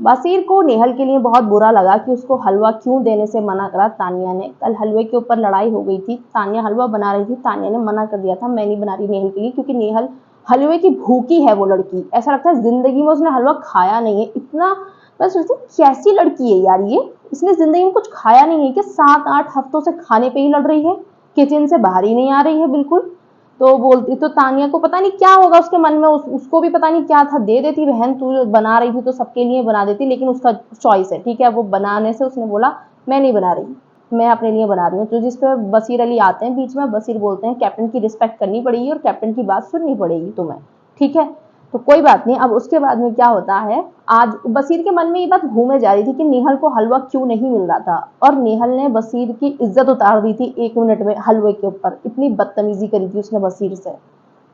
बसीर को नेहल के लिए बहुत बुरा लगा कि उसको हलवा क्यों देने से मना करा तानिया ने। कल हलवे के ऊपर लड़ाई हो गई थी, तानिया हलवा बना रही थी, तानिया ने मना कर दिया था मैं नहीं बना रही नेहल के लिए, क्योंकि नेहल हलवे की भूखी है। वो लड़की ऐसा लगता है जिंदगी में उसने हलवा खाया नहीं है। इतना मैं सोचती कैसी लड़की है यार ये, इसने जिंदगी में कुछ खाया नहीं है कि 7-8 हफ्तों से खाने पे ही लड़ रही है, किचन से बाहर ही नहीं आ रही है बिल्कुल। तो बोलती तो तानिया को पता नहीं क्या होगा उसके मन में, उसको भी पता नहीं क्या था। दे देती बहन, तू बना रही थी तो सबके लिए बना देती, लेकिन उसका चॉइस है, ठीक है। वो बनाने से उसने बोला मैं नहीं बना रही, मैं अपने लिए बना रही हूँ। तो जिस पे बसीर अली आते हैं बीच में, बसीर बोलते हैं कैप्टन की रिस्पेक्ट करनी पड़ेगी और कैप्टन की बात सुननी पड़ेगी तुम्हें, ठीक है। तो कोई बात नहीं। अब उसके बाद में क्या होता है, आज बसीर के मन में ये बात घूमे जा रही थी कि नेहल को हलवा क्यों नहीं मिल रहा था, और नेहल ने बसीर की इज्जत उतार दी थी 1 मिनट में हलवे के ऊपर। इतनी बदतमीजी करी थी उसने बसीर से,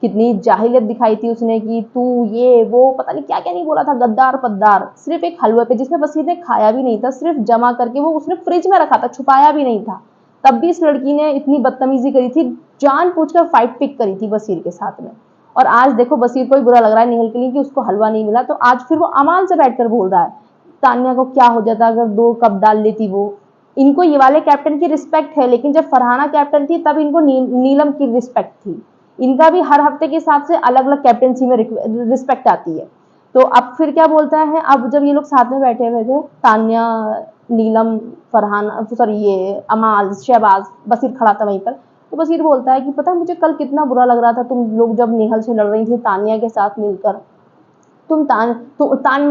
कितनी जाहिलियत दिखाई थी उसने कि तू ये वो पता नहीं क्या क्या नहीं बोला था, गद्दार पद्दार, सिर्फ एक हलवे पे जिसमें बसीर ने खाया भी नहीं था, सिर्फ जमा करके वो उसने फ्रिज में रखा था, छुपाया भी नहीं था। तब भी इस लड़की ने इतनी बदतमीजी करी थी, जानबूझकर फाइट पिक करी थी बसीर के साथ में। और आज देखो बसीर को ही बुरा लग रहा है नेहल के लिए कि उसको हलवा नहीं मिला, तो आज फिर वो अमाल से बैठकर बोल रहा है तानिया को क्या हो जाता अगर 2 कप डाल लेती वो। इनको ये वाले कैप्टन की रिस्पेक्ट है, लेकिन जब फरहाना कैप्टन थी तब इनको नीलम की रिस्पेक्ट थी। इनका भी हर हफ्ते के हिसाब से अलग अलग कैप्टनसी में रिस्पेक्ट आती है। तो अब फिर क्या बोलता है, अब जब ये लोग साथ में बैठे हुए थे, तानिया, नीलम, फरहाना, सॉरी ये अमाल, शहबाज, बसीर खड़ा था वहीं पर। तो बसीर बोलता है कि पता है मुझे कल कितना बुरा लग रहा था तुम लोग जब नेहल से लड़ रही थी तानिया के साथ मिलकर, तुम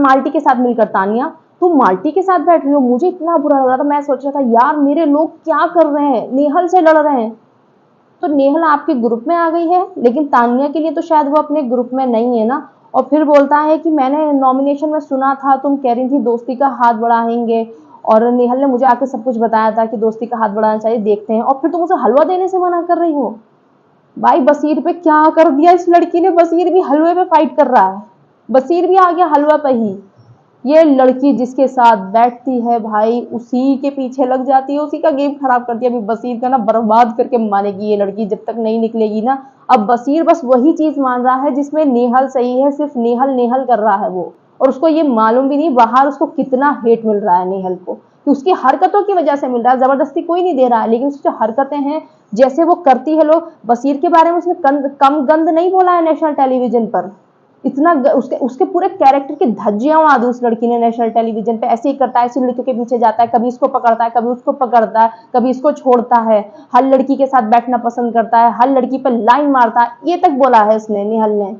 माल्टी के साथ मिलकर, तानिया तुम माल्टी के साथ बैठ रही हो, मुझे इतना बुरा लग रहा था। मैं सोच रहा था यार मेरे लोग क्या कर रहे हैं, नेहल से लड़ रहे हैं। तो नेहल आपके ग्रुप में आ गई है, लेकिन तानिया के लिए तो शायद वो अपने ग्रुप में नहीं है ना। और फिर बोलता है कि मैंने नॉमिनेशन में सुना था तुम कह रही थी दोस्ती का हाथ बढ़ाएंगे, और नेहल ने मुझे आके सब कुछ बताया था कि दोस्ती का हाथ बढ़ाना चाहिए, देखते हैं, और फिर तुम उसे हलवा देने से मना कर रही हो। भाई बसीर पे क्या कर दिया इस लड़की ने, बसीर भी हलवे पे फाइट कर रहा है, बसीर भी आ गया हलवा पे ही। ये लड़की जिसके साथ बैठती है भाई उसी के पीछे लग जाती है, उसी का गेम खराब करती है। अभी बसीर का ना बर्बाद करके मानेगी ये लड़की जब तक नहीं निकलेगी ना। अब बसीर बस वही चीज मान रहा है जिसमें नेहल सही है, सिर्फ नेहल नेहल कर रहा है वो, और उसको ये मालूम भी नहीं बाहर उसको कितना हेट मिल रहा है नेहल को, कि उसकी हरकतों की वजह से मिल रहा है। जबरदस्ती कोई नहीं दे रहा है, लेकिन उसकी जो हरकतें हैं जैसे वो करती है लोग। बसीर के बारे में उसने कम गंद नहीं बोला है नेशनल टेलीविजन पर, इतना उसके पूरे कैरेक्टर की धज्जियां उड़ा दी उस लड़की ने नेशनल टेलीविजन पे। ऐसे ही करता है, ऐसी लड़कियों के पीछे जाता है, कभी इसको पकड़ता है, कभी उसको पकड़ता है, कभी इसको छोड़ता है, हर लड़की के साथ बैठना पसंद करता है, हर लड़की पर लाइन मारता है, ये तक बोला है उसने, नेहल ने।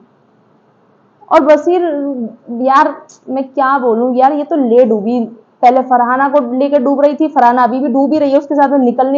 और बसीर, यार मैं क्या बोलूं यार, ये तो ले डूबी। पहले फरहाना को लेकर डूब रही थी, फरहाना अभी भी डूब ही रही है उसके साथ में, निकलने